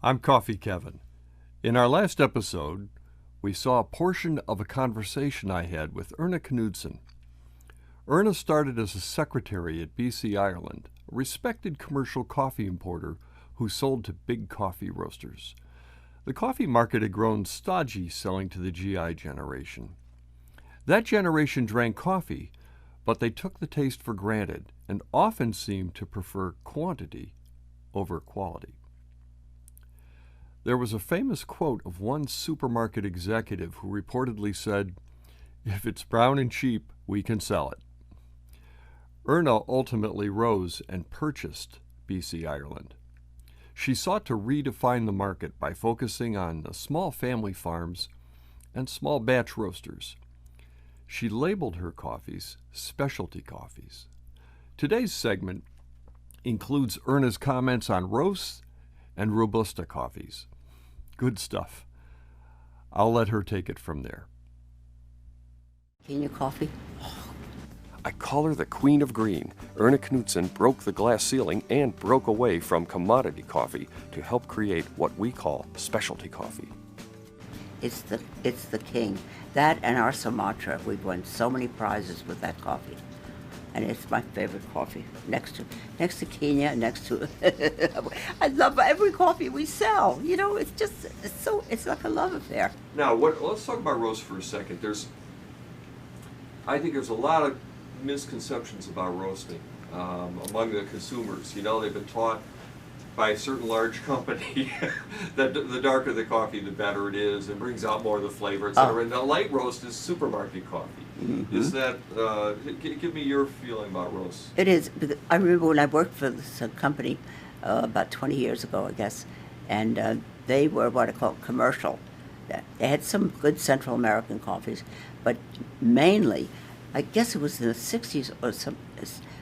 I'm Coffee Kevin. In our last episode, we saw a portion of a conversation I had with Erna Knutsen. Erna started as a secretary at BC Ireland, a respected commercial coffee importer who sold to big coffee roasters. The coffee market had grown stodgy selling to the GI generation. That generation drank coffee, but they took the taste for granted and often seemed to prefer quantity over quality. There was a famous quote of one supermarket executive who reportedly said, "If it's brown and cheap, we can sell it." Erna ultimately rose and purchased BC Ireland. She sought to redefine the market by focusing on the small family farms and small batch roasters. She labeled her coffees specialty coffees. Today's segment includes Erna's comments on roasts and robusta coffees. Good stuff. I'll let her take it from there. In your coffee? I call her the Queen of Green. Erna Knutsen broke the glass ceiling and broke away from commodity coffee to help create what we call specialty coffee. It's the king. That and our Sumatra. We've won so many prizes with that coffee. And it's my favorite coffee. Next to Kenya, next to I love every coffee we sell. You know, it's like a love affair. Now, let's talk about roast for a second. I think there's a lot of misconceptions about roasting among the consumers. You know, they've been taught by a certain large company that the darker the coffee, the better it is, and brings out more of the flavor, etc. And the light roast is supermarket coffee. Mm-hmm. Is that? Give me your feeling about roast. It is. I remember when I worked for this company about 20 years ago, I guess, and they were what I call commercial. They had some good Central American coffees, but mainly, I guess it was in the 60s or some.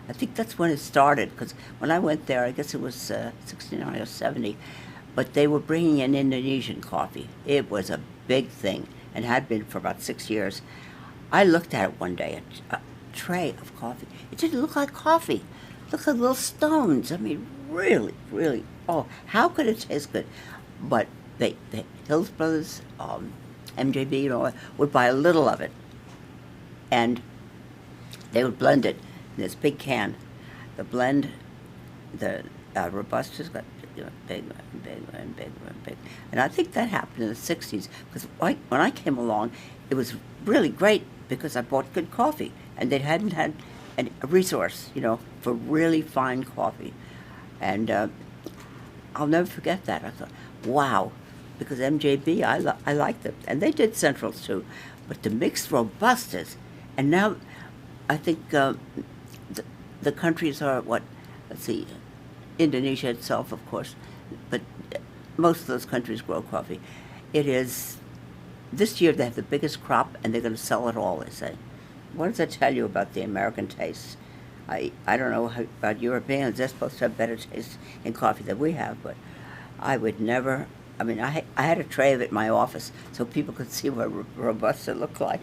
I think that's when it started, because when I went there, I guess it was 69 or 70, but they were bringing in Indonesian coffee. It was a big thing and had been for about 6 years. I looked at it one day, a tray of coffee. It didn't look like coffee. It looked like little stones. I mean, really, really, how could it taste good? But the Hills Brothers, MJB, would buy a little of it, and they would blend it in this big can. The blend, the Robustas got bigger and bigger and bigger and bigger. And I think that happened in the 60s, because when I came along, it was really great because I bought good coffee, and they hadn't had a resource, for really fine coffee. And I'll never forget that. I thought, wow, because MJB, I liked them. And they did Centrals too. But the mixed Robustas, and now I think the countries are let's see, Indonesia itself, of course, but most of those countries grow coffee. It is, this year they have the biggest crop, and they're going to sell it all, they say. What does that tell you about the American taste? I don't know about Europeans. They're supposed to have better taste in coffee than we have, but I would never. I mean, I had a tray of it in my office so people could see what Robusta looked like.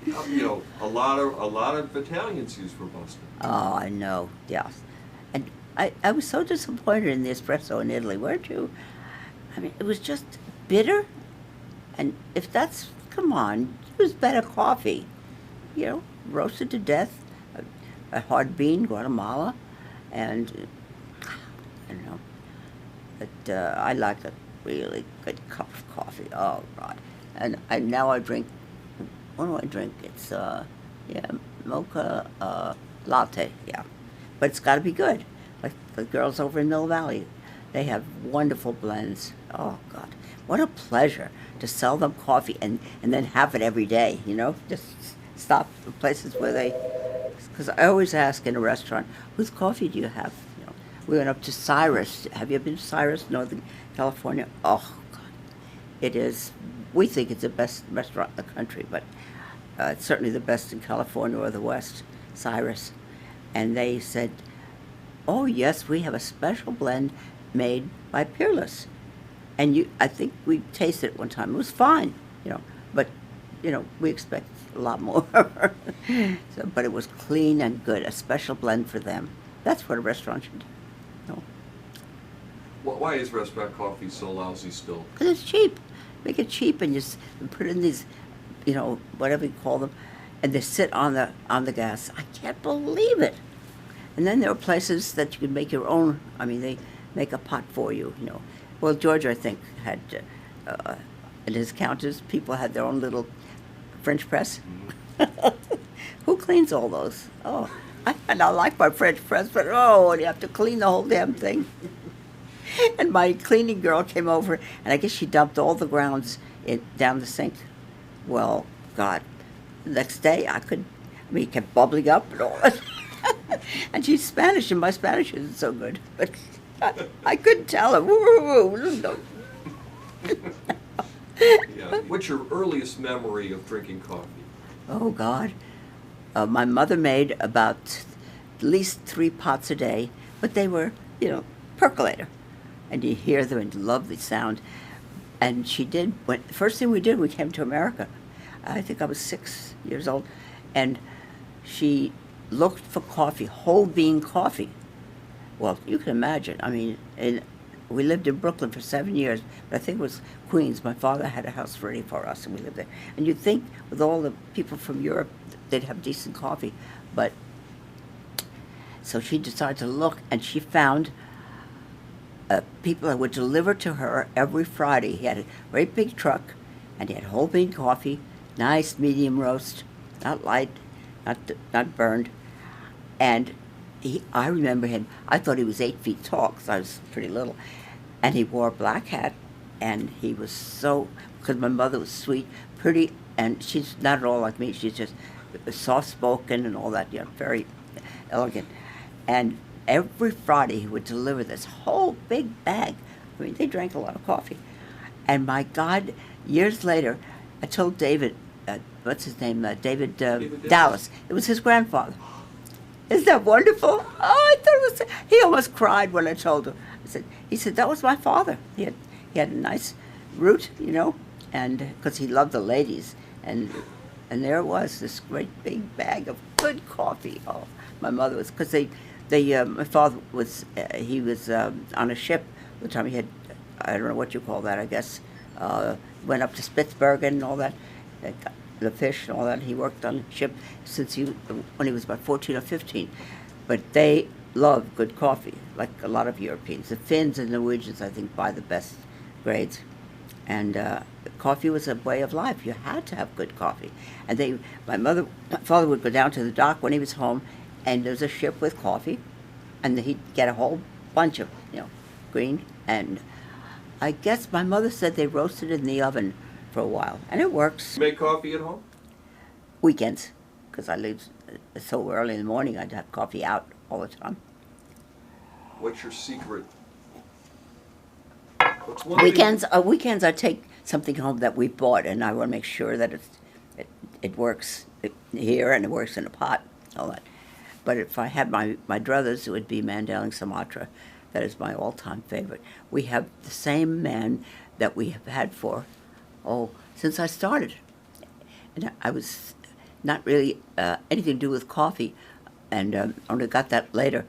A lot of Italians use Robusta. Oh, I know, yeah. And I was so disappointed in the espresso in Italy, weren't you? I mean, it was just bitter. And if that's, come on, use better coffee. Roasted to death, a hard bean, Guatemala, and I don't know. But I like a really good cup of coffee. Oh, God. And now I drink. What do I drink? It's, mocha latte, yeah. But it's got to be good. Like the girls over in Mill Valley, they have wonderful blends. Oh, God. What a pleasure to sell them coffee and then have it every day, Just stop at places where because I always ask in a restaurant, whose coffee do you have? We went up to Cyrus. Have you been to Cyrus, Northern California? Oh, God. It is, we think it's the best restaurant in the country, but it's certainly the best in California or the West, Cyrus. And they said, oh, yes, we have a special blend made by Peerless. And I think we tasted it one time. It was fine, but, we expect a lot more. But it was clean and good, a special blend for them. That's what a restaurant should do. Why is restaurant coffee so lousy still? Because it's cheap. Make it cheap and just put it in these, whatever you call them, and they sit on the gas. I can't believe it. And then there are places that you can make your own. I mean, they make a pot for you. Well, George, I think, had at his counters, people had their own little French press. Who cleans all those? Oh, I like my French press, but you have to clean the whole damn thing. And my cleaning girl came over, and I guess she dumped all the grounds down the sink. Well, God, the next day it kept bubbling up and all that. And she's Spanish, and my Spanish isn't so good. But I couldn't tell her. Yeah. What's your earliest memory of drinking coffee? Oh, God. My mother made about at least 3 pots a day, but they were, percolator. And you hear them and love the sound. And she did, the first thing we did, we came to America. I think I was 6 years old. And she looked for coffee, whole bean coffee. Well, you can imagine. I mean, we lived in Brooklyn for 7 years, but I think it was Queens. My father had a house ready for us, and we lived there. And you'd think with all the people from Europe, they'd have decent coffee. But so she decided to look, and she found people that would deliver to her every Friday. He had a great big truck, and he had whole bean coffee, nice medium roast, not light, not burned. And I remember him, I thought he was 8 feet tall, because I was pretty little. And he wore a black hat, and he was because my mother was sweet, pretty, and she's not at all like me. She's just soft-spoken and all that, very elegant. And every Friday he would deliver this whole big bag. I mean, they drank a lot of coffee. And my God, years later, I told David, what's his name, David Dallas. It was his grandfather. Isn't that wonderful? Oh, I thought it was. He almost cried when I told him. He said that was my father. He had a nice root, and because he loved the ladies, and there it was, this great big bag of good coffee. Oh, my mother was, because my father was he was on a ship the time he had, I don't know what you call that, I guess, went up to Spitsbergen and all that. The fish and all that. He worked on a ship when he was about 14 or 15. But they love good coffee, like a lot of Europeans. The Finns and Norwegians, I think, buy the best grades. And coffee was a way of life. You had to have good coffee. And my father would go down to the dock when he was home, and there's a ship with coffee, and he'd get a whole bunch of, green. And I guess my mother said they roasted it in the oven for a while, and it works. You make coffee at home? Weekends, because I leave so early in the morning. I'd have coffee out all the time. What's your secret? Weekends I take something home that we bought, and I want to make sure that it works here and it works in a pot, all that. But if I had my druthers, it would be Mandaling Sumatra. That is my all-time favorite. We have the same man that we have had since I started. And I was not really anything to do with coffee, and only got that later.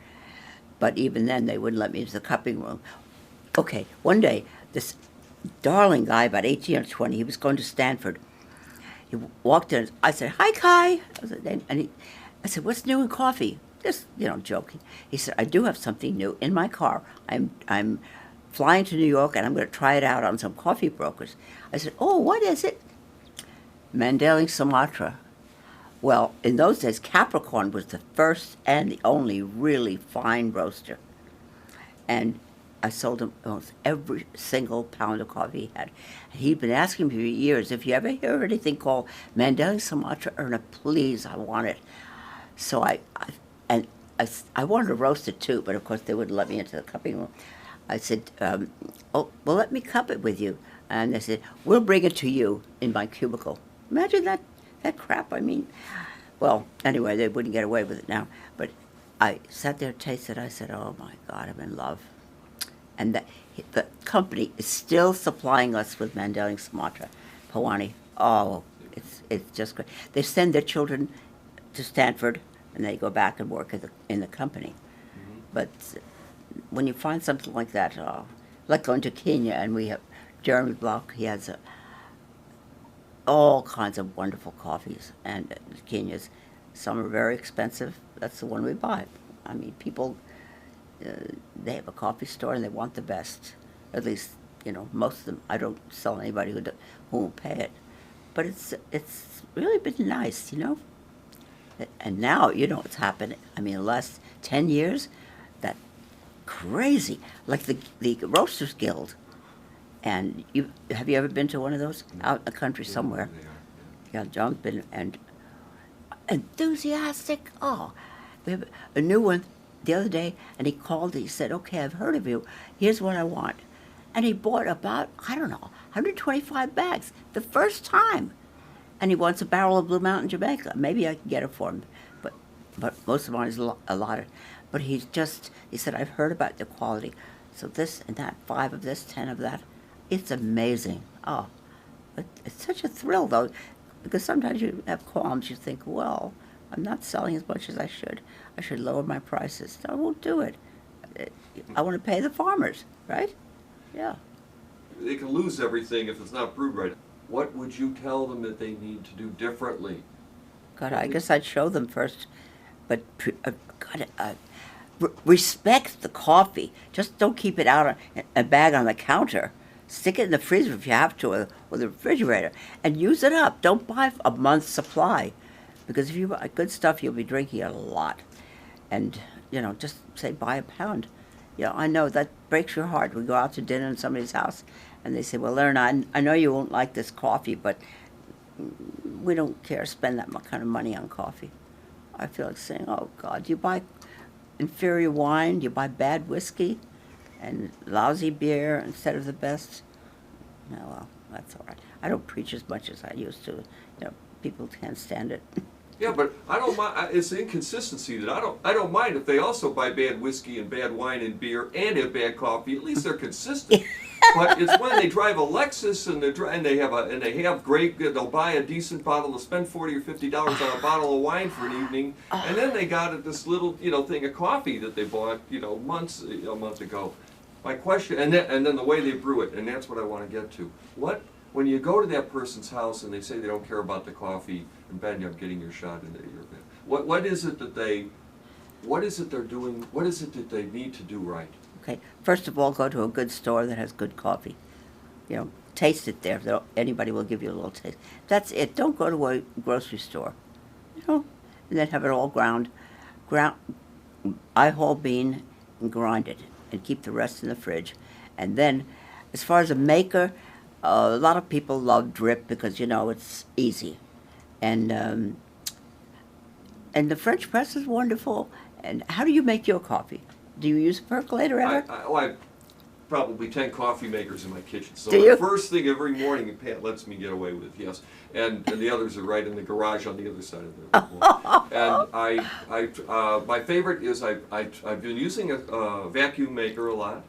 But even then, they wouldn't let me into the cupping room. Okay, one day, this darling guy, about 18 or 20, he was going to Stanford. He walked in. I said, "Hi, Kai." I said, "What's new in coffee?" Just, joking. He said, "I do have something new in my car. I'm flying to New York, and I'm going to try it out on some coffee brokers." I said, "Oh, what is it?" Mandaling Sumatra. Well, in those days, Capricorn was the first and the only really fine roaster. And I sold him almost every single pound of coffee he had. And he'd been asking me for years, "If you ever hear anything called Mandaling Sumatra, Erna, please, I want it." So I wanted to roast it too, but of course they wouldn't let me into the cupping room. I said, "Oh, well, let me cup it with you." And they said, "We'll bring it to you in my cubicle." Imagine that crap. I mean, well, anyway, they wouldn't get away with it now. But I sat there, tasted. I said, "Oh my God, I'm in love." And the company is still supplying us with Mandaling Sumatra, Pawani. Oh, it's just great. They send their children to Stanford, and they go back and work in the company. Mm-hmm. But when you find something like that, like going to Kenya, and we have Jeremy Block. He has all kinds of wonderful coffees, and Kenya's. Some are very expensive. That's the one we buy. I mean, people, they have a coffee store and they want the best. At least, most of them. I don't sell anybody who won't pay it. But it's really been nice, And now, what's happened. I mean, the last 10 years, that crazy, like the Roasters Guild. And have you ever been to one of those out in the country somewhere? Yeah, John's been, and enthusiastic. Oh, we have a new one the other day, and he called. He said, "Okay, I've heard of you. Here's what I want." And he bought about, I don't know, 125 bags the first time. And he wants a barrel of Blue Mountain Jamaica. Maybe I can get it for him, but most of mine is a lot of. But he said, "I've heard about the quality. So this and that, 5 of this, 10 of that. It's amazing." Oh, it's such a thrill, though, because sometimes you have qualms. You think, well, I'm not selling as much as I should. I should lower my prices. I won't do it. I want to pay the farmers, right? Yeah. They can lose everything if it's not brewed right. What would you tell them that they need to do differently? God, I guess I'd show them first. But, respect the coffee. Just don't keep it out in a bag on the counter. Stick it in the freezer if you have to, or the refrigerator, and use it up. Don't buy a month's supply, because if you buy good stuff, you'll be drinking it a lot. And, just say buy a pound. I know that breaks your heart. We go out to dinner in somebody's house, and they say, "Well, Erna, I know you won't like this coffee, but we don't care to spend that kind of money on coffee." I feel like saying, oh, God, you buy inferior wine, you buy bad whiskey, and lousy beer instead of the best. No, well, that's all right. I don't preach as much as I used to. People can't stand it. Yeah, but I don't mind. It's the inconsistency that I don't mind if they also buy bad whiskey and bad wine and beer and have bad coffee. At least they're consistent. But it's when they drive a Lexus and they have great. They'll buy a decent bottle. They'll spend $40 or $50 on a bottle of wine for an evening, and then they got this little thing of coffee that they bought a month ago. My question, and then the way they brew it, and that's what I want to get to. When you go to that person's house and they say they don't care about the coffee, and Ben, you're getting your shot into your bed. What is it that they're doing? What is it that they need to do right? Okay, first of all, go to a good store that has good coffee. Taste it there. Anybody will give you a little taste. That's it. Don't go to a grocery store. And then have it all ground. I whole bean and grind it, and keep the rest in the fridge. And then, as far as a maker, a lot of people love drip because it's easy, and the French press is wonderful. And how do you make your coffee? Do you use a percolator ever? I probably 10 coffee makers in my kitchen. So do you? The first thing every morning, Pat lets me get away with, yes, and the others are right in the garage on the other side of the room. And my favorite is I've been using a vacuum maker a lot.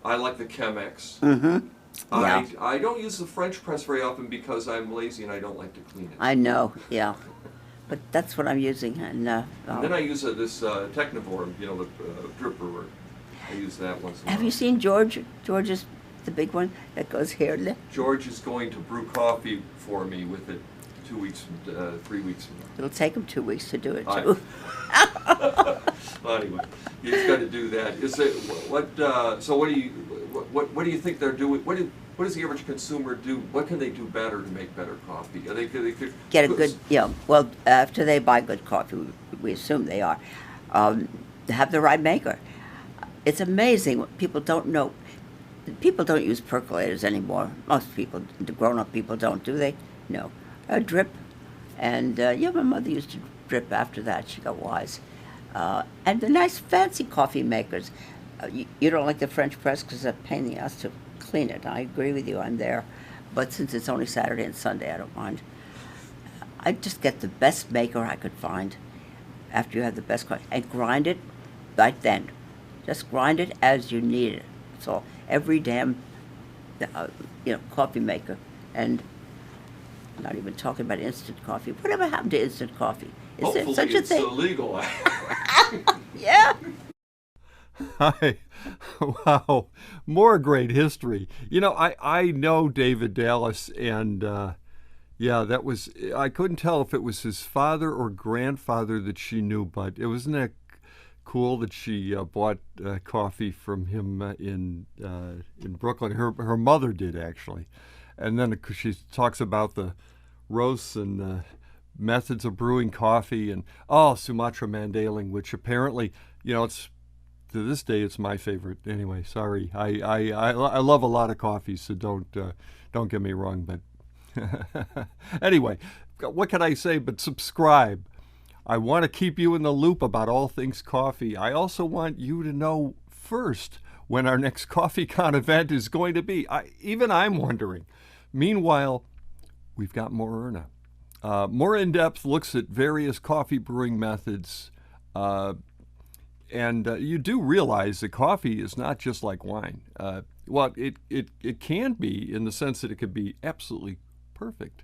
I like the Chemex. Mm-hmm. Yeah. I don't use the French press very often because I'm lazy and I don't like to clean it. I know, yeah. But that's what I'm using. And then I use this Technivore, the drip brewer. I use that once in a while. Have you seen George? George is the big one that goes here. George is going to brew coffee for me with it 3 weeks from now. It'll take him 2 weeks to do it, too. Well, anyway, he's got to do that. So what do you think they're doing? What does the average consumer do? What can they do better to make better coffee? They could get a good, well, after they buy good coffee, we assume they are, have the right maker. It's amazing what people don't know. People don't use percolators anymore. Most people, the grown-up people don't, do they? No. A drip. And, my mother used to drip after that. She got wise. And the nice fancy coffee makers. You don't like the French press because it's a pain in the ass to clean it. I agree with you, I'm there. But since it's only Saturday and Sunday, I don't mind. I just get the best maker I could find after you have the best coffee. And grind it right then. Just grind it as you need it. So every damn, coffee maker. And I'm not even talking about instant coffee. Whatever happened to instant coffee? Is there such a thing? Hopefully it's illegal. Yeah. Hi. Wow. More great history. I know David Dallas, and yeah, that was, I couldn't tell if it was his father or grandfather that she knew, but it wasn't that cool that she bought coffee from him in Brooklyn. Her mother did, actually. And then she talks about the roasts and methods of brewing coffee, and Sumatra Mandailing, which apparently, it's to this day it's my favorite. Anyway, sorry, I love a lot of coffee, so don't get me wrong. But anyway, what can I say but subscribe? I want to keep you in the loop about all things coffee. I also want you to know first when our next CoffeeCon event is going to be. Even I'm wondering. Meanwhile, we've got more Erna. More in-depth looks at various coffee brewing methods. And you do realize that coffee is not just like wine. Well, it can be in the sense that it could be absolutely perfect.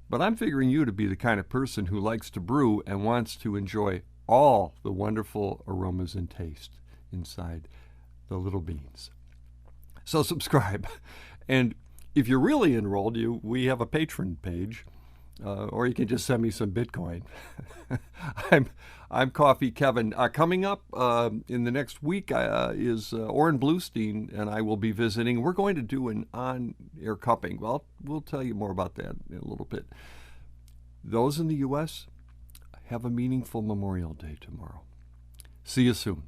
But I'm figuring you to be the kind of person who likes to brew and wants to enjoy all the wonderful aromas and taste inside the little beans. So subscribe. And if you're really enrolled, we have a patron page. Or you can just send me some Bitcoin. I'm Coffee Kevin. Coming up in the next week is Oren Bluestein, and I will be visiting. We're going to do an on-air cupping. Well, we'll tell you more about that in a little bit. Those in the U.S., have a meaningful Memorial Day tomorrow. See you soon.